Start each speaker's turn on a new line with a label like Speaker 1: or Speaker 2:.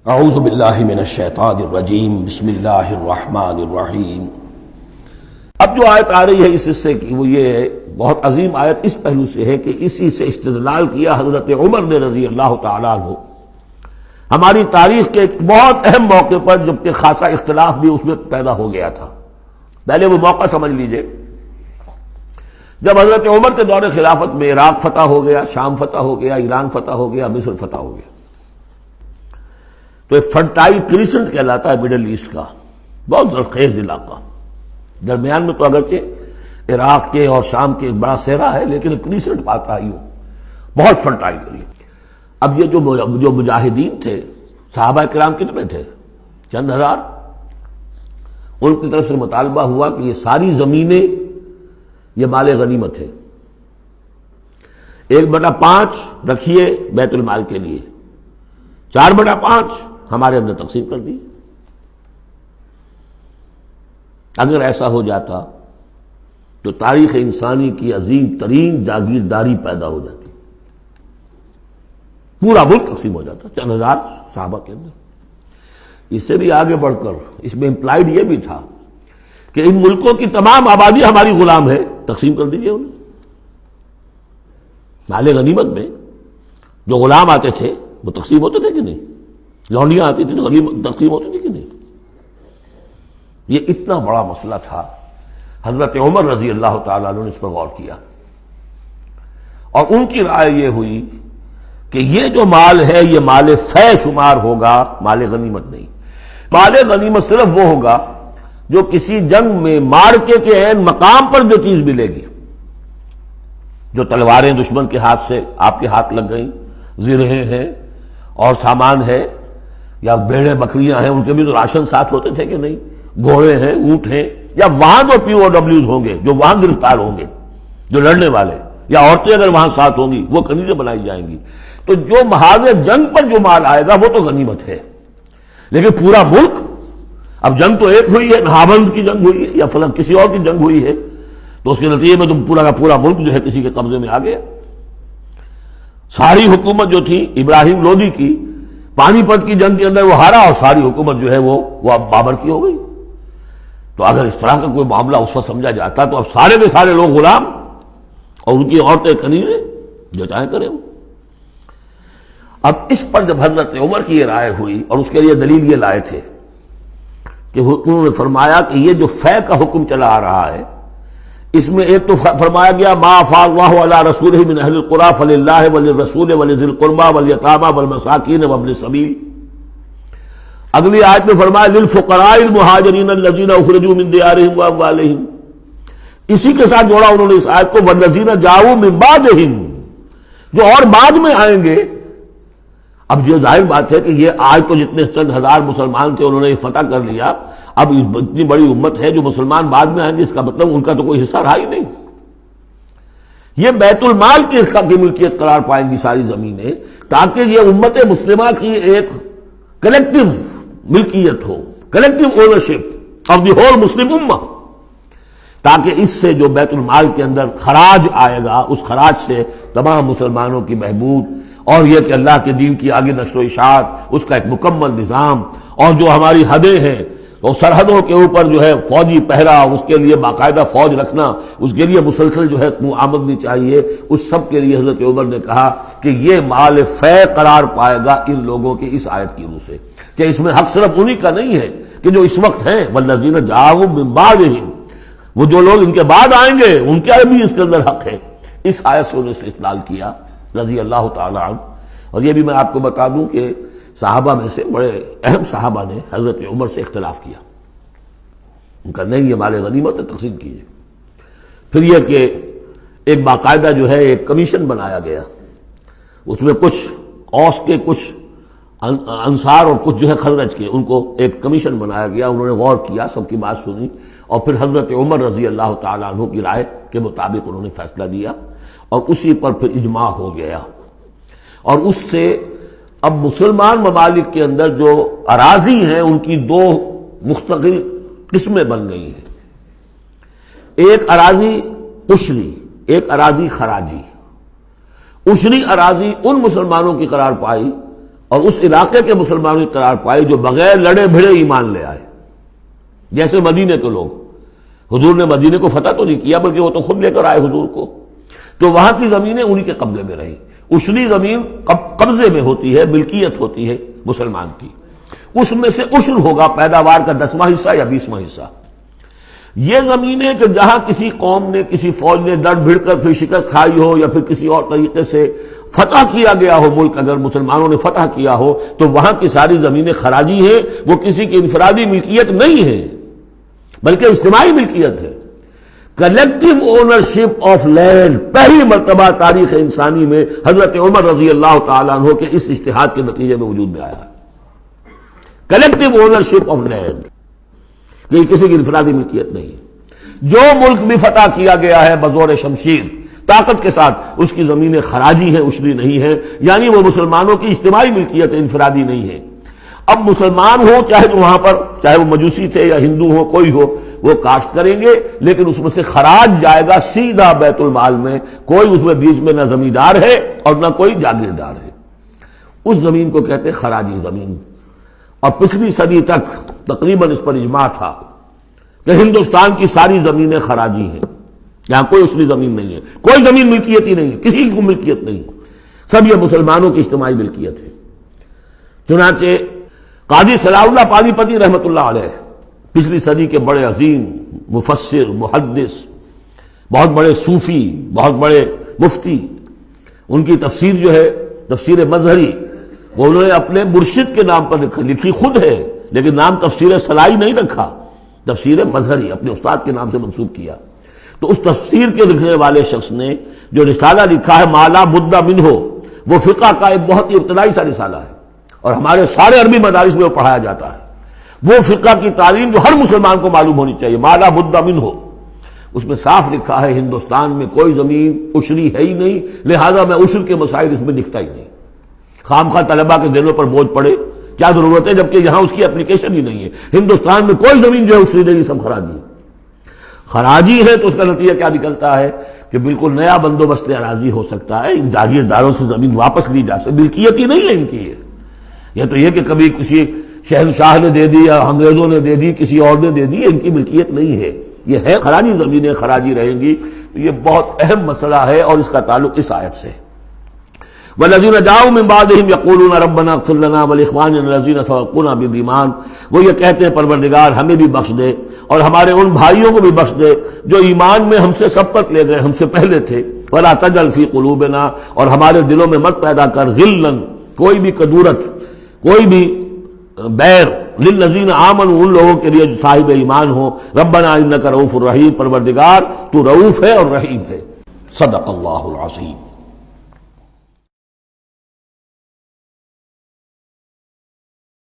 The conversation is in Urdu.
Speaker 1: اعوذ باللہ من الشیطان الرجیم بسم اللہ الرحمن الرحیم۔ اب جو آیت آ رہی ہے اس حصے کی وہ یہ ہے، بہت عظیم آیت اس پہلو سے ہے کہ اسی سے استدلال کیا حضرت عمر نے رضی اللہ تعالیٰ عنہ ہماری تاریخ کے ایک بہت اہم موقع پر، جبکہ خاصا اختلاف بھی اس میں پیدا ہو گیا تھا۔ پہلے وہ موقع سمجھ لیجئے جب حضرت عمر کے دور خلافت میں عراق فتح ہو گیا، شام فتح ہو گیا، ایران فتح ہو گیا، مصر فتح ہو گیا، تو ایک فرٹائل کریسنٹ کہلاتا ہے مڈل ایسٹ کا، بہت زرخیز علاقہ، درمیان میں تو اگرچہ عراق کے اور شام کے ایک بڑا صحرا ہے لیکن کریسنٹ پاتا ہی ہو، بہت فرٹائل ایریا۔ اب یہ جو مجاہدین تھے، صحابہ کرام کتنے تھے؟ چند ہزار۔ ان کی طرف سے مطالبہ ہوا کہ یہ ساری زمینیں یہ مال غنیمت ہے، 1/5 رکھیے بیت المال کے لیے، 4/5 ہمارے اندر تقسیم کر دی۔ اگر ایسا ہو جاتا تو تاریخ انسانی کی عظیم ترین جاگیرداری پیدا ہو جاتی، پورا ملک تقسیم ہو جاتا چند ہزار صحابہ کے اندر۔ اس سے بھی آگے بڑھ کر اس میں امپلائڈ یہ بھی تھا کہ ان ملکوں کی تمام آبادی ہماری غلام ہے، تقسیم کر دیجیے انہیں۔ مال غنیمت میں جو غلام آتے تھے وہ تقسیم ہوتے تھے کہ نہیں؟ لونڈیاں آتی تھی تو تقسیم ہوتی تھی کہ نہیں؟ یہ اتنا بڑا مسئلہ تھا، حضرت عمر رضی اللہ تعالیٰ عنہ نے اس پر غور کیا، اور ان کی رائے یہ ہوئی کہ یہ جو مال ہے یہ مال فے شمار ہوگا، مال غنیمت نہیں۔ مال غنیمت صرف وہ ہوگا جو کسی جنگ میں مارکے کے عین مقام پر جو چیز ملے گی، جو تلواریں دشمن کے ہاتھ سے آپ کے ہاتھ لگ گئیں، زرہیں ہیں اور سامان ہے، یا بھیڑیں بکریاں ہیں، ان کے بھی تو راشن ساتھ ہوتے تھے کہ نہیں، گھوڑے ہیں، اونٹ ہیں، یا وہاں جو POWs ہوں گے، جو وہاں گرفتار ہوں گے، جو لڑنے والے، یا عورتیں اگر وہاں ساتھ ہوں گی، وہ کنیزیں بنائی جائیں گی۔ تو جو محاذ جنگ پر جو مال آئے گا وہ تو غنیمت ہے، لیکن پورا ملک، اب جنگ تو ایک ہوئی ہے، نہابند کی جنگ ہوئی ہے یا فلاں کسی اور کی جنگ ہوئی ہے، تو اس کے نتیجے میں تو پورا کا پورا ملک جو ہے کسی کے قبضے میں آ گیا۔ ساری حکومت جو تھی ابراہیم لودھی کی، پانی پت کی جنگ کے اندر وہ ہارا، اور ساری حکومت جو ہے وہ اب بابر کی ہو گئی۔ تو اگر اس طرح کا کوئی معاملہ اس وقت سمجھا جاتا تو اب سارے کے سارے لوگ غلام اور ان کی عورتیں کنیزیں، جو چاہیں کریں وہ۔ اب اس پر جب حضرت عمر کی یہ رائے ہوئی، اور اس کے لیے دلیل یہ لائے تھے کہ انہوں نے فرمایا کہ یہ جو فے کا حکم چلا آ رہا ہے، اس میں ایک تو فرمایا گیا ما افاء اللہ علی رسولہ من اہل القری فللہ وللرسول ولذی القربى والیتامى والمساکین وابن السبیل۔ اگلی آیت میں فرمایا للفقراء المہاجرین الذین اخرجوا من دیارہم واموالہم۔ اسی کے ساتھ جوڑا انہوں نے اس آیت کو والذین جاؤوا من بعدہم، جو اور بعد میں آئیں گے۔ اب یہ ظاہر بات ہے کہ یہ آج تو جتنے چند ہزار مسلمان تھے انہوں نے فتح کر لیا، اب اتنی بڑی امت ہے جو مسلمان بعد میں آئیں گے، اس کا مطلب ان کا تو کوئی حصہ رہا ہی نہیں۔ یہ بیت المال کی ملکیت قرار پائیں گی ساری زمینیں، تاکہ یہ امت مسلمہ کی ایک کلیکٹیو ملکیت ہو، collective ownership of the whole Muslim ummah, تاکہ اس سے جو بیت المال کے اندر خراج آئے گا، اس خراج سے تمام مسلمانوں کی بہبود، اور یہ کہ اللہ کے دین کی آگے نشر و اشاعت، اس کا ایک مکمل نظام، اور جو ہماری حدیں ہیں تو سرحدوں کے اوپر جو ہے فوجی پہرا، اس کے لیے باقاعدہ فوج رکھنا، اس کے لیے مسلسل جو ہے آمدنی چاہیے، اس سب کے لیے حضرت عمر نے کہا کہ یہ مال فے قرار پائے گا ان لوگوں کی اس آیت کی روح سے، کہ اس میں حق صرف انہی کا نہیں ہے کہ جو اس وقت ہیں، والذین جاؤوا من بعدہم، وہ جو لوگ ان کے بعد آئیں گے ان کا بھی اس کے اندر حق ہے۔ اس آیت سے انہوں نے استدلال کیا رضی اللہ تعالی عنہ۔ اور یہ بھی میں آپ کو بتا دوں کہ صحابہ میں سے بڑے اہم صحابہ نے حضرت عمر سے اختلاف کیا، ان کا نہیں یہ مال غنیمت تقسیم کیجیے۔ پھر یہ کہ ایک باقاعدہ جو ہے ایک کمیشن بنایا گیا، اس میں کچھ اوس کے، کچھ انصار اور کچھ جو ہے خزرج کے، ان کو ایک کمیشن بنایا گیا، انہوں نے غور کیا، سب کی بات سنی، اور پھر حضرت عمر رضی اللہ تعالیٰ عنہ کی رائے کے مطابق انہوں نے فیصلہ دیا، اور اسی پر پھر اجماع ہو گیا۔ اور اس سے اب مسلمان ممالک کے اندر جو اراضی ہیں ان کی دو مستقل قسمیں بن گئی ہیں، ایک اراضی عشری، ایک اراضی خراجی۔ عشری اراضی ان مسلمانوں کی قرار پائی اور اس علاقے کے مسلمانوں قرار پائے جو بغیر لڑے بھڑے ایمان لے آئے، جیسے مدینے کے لوگ۔ حضور نے مدینے کو فتح تو نہیں کیا بلکہ وہ تو خود لے کر آئے حضور کو، تو وہاں کی زمینیں انہی کے قبضے میں رہیں۔ عشری زمین قبضے میں ہوتی ہے، ملکیت ہوتی ہے مسلمان کی، اس میں سے عشر ہوگا پیداوار کا 10واں حصہ یا 20واں حصہ۔ یہ زمینیں کہ جہاں کسی قوم نے، کسی فوج نے لڑ بھڑ کر پھر شکست کھائی ہو یا پھر کسی اور طریقے سے فتح کیا گیا ہو ملک، اگر مسلمانوں نے فتح کیا ہو تو وہاں کی ساری زمینیں خراجی ہیں، وہ کسی کی انفرادی ملکیت نہیں ہے بلکہ اجتماعی ملکیت ہے۔ کلیکٹو اونرشپ آف لینڈ پہلی مرتبہ تاریخ انسانی میں حضرت عمر رضی اللہ تعالیٰ عنہ کے اس اجتہاد کے نتیجے میں وجود میں آیا ہے۔ کلیکٹو اونرشپ آف لینڈ، کہ کسی کی انفرادی ملکیت نہیں ہے۔ جو ملک بھی فتح کیا گیا ہے بزور شمشیر طاقت کے ساتھ، اس کی زمینیں خراجی ہیں، عشری نہیں ہے، یعنی وہ مسلمانوں کی اجتماعی ملکیت ہے، انفرادی نہیں ہے۔ اب مسلمان ہو چاہے تو وہاں پر، چاہے وہ مجوسی تھے یا ہندو ہو، کوئی ہو، وہ کاشت کریں گے، لیکن اس میں سے خراج جائے گا سیدھا بیت المال میں، کوئی اس میں بیچ میں نہ زمیندار ہے اور نہ کوئی جاگیردار ہے۔ اس زمین کو کہتے ہیں خراجی زمین۔ اور پچھلی صدی تک تقریباً اس پر اجماع تھا کہ ہندوستان کی ساری زمینیں خراجی ہیں، یہاں کوئی عشری زمین نہیں ہے، کوئی زمین ملکیت ہی نہیں ہے، کسی کو ملکیت نہیں، سب یہ مسلمانوں کی اجتماعی ملکیت ہے۔ چنانچہ قاضی صلاح اللہ پانی پتی رحمۃ اللہ علیہ، پچھلی صدی کے بڑے عظیم مفسر، محدث، بہت بڑے صوفی، بہت بڑے مفتی، ان کی تفسیر جو ہے تفسیر مظہری، وہ انہوں نے اپنے مرشد کے نام پر لکھی خود ہے، لیکن نام تفسیر صلاحی نہیں رکھا، تفسیر مظہری اپنے استاد کے نام سے منسوب کیا۔ تو اس تفسیر کے لکھنے والے شخص نے جو رسالہ لکھا ہے ما لا بد منہ، وہ فقہ کا ایک بہت ہی ابتدائی سا رسالہ ہے، اور ہمارے سارے عربی مدارس میں وہ پڑھایا جاتا ہے۔ وہ فقہ کی تعلیم جو ہر مسلمان کو معلوم ہونی چاہیے، ما لا بد منہ، اس میں صاف لکھا ہے ہندوستان میں کوئی زمین عشری ہے ہی نہیں، لہذا میں عشر کے مسائل اس میں دکھتا ہی نہیں۔ خام خواہ طلبہ کے دلوں پر بوجھ پڑے، کیا ضرورت ہے، جبکہ یہاں اس کی اپلیکیشن ہی نہیں ہے۔ ہندوستان میں کوئی زمین جو ہے عشری نہیں، سب خراجی ہے۔ خراجی ہے تو اس کا نتیجہ کیا نکلتا ہے کہ بالکل نیا بندوبست اراضی ہو سکتا ہے، ان جاگیرداروں سے زمین واپس لی جا سکتی، ملکیت ہی نہیں ہے ان کی۔ یہ تو یہ کہ کبھی کسی شہنشاہ نے دے دی یا انگریزوں نے دے دی، کسی اور نے دے دی، ان کی ملکیت نہیں ہے، یہ ہے خراجی زمینیں، خراجی رہیں گی۔ یہ بہت اہم مسئلہ ہے اور اس کا تعلق اس آیت سے ہے۔ والذین جاؤوا من بعدہم یقولون ربنا اغفر لنا ولاخواننا الذین سبقونا بالایمان، وہ یہ کہتے ہیں پروردگار ہمیں بھی بخش دے اور ہمارے ان بھائیوں کو بھی بخش دے جو ایمان میں ہم سے سبقت لے گئے، ہم سے پہلے تھے۔ ولا تجعل فی قلوبنا، اور ہمارے دلوں میں مت پیدا کر غلا، کوئی بھی کدورت، کوئی بھی بیر، للذین آمنوا، ان لوگوں کے لیے جو صاحب ایمان ہو۔ ربنا انک رؤوف الرحیم، پروردگار تو رؤوف ہے اور رحیم ہے۔ صدق اللہ العظیم۔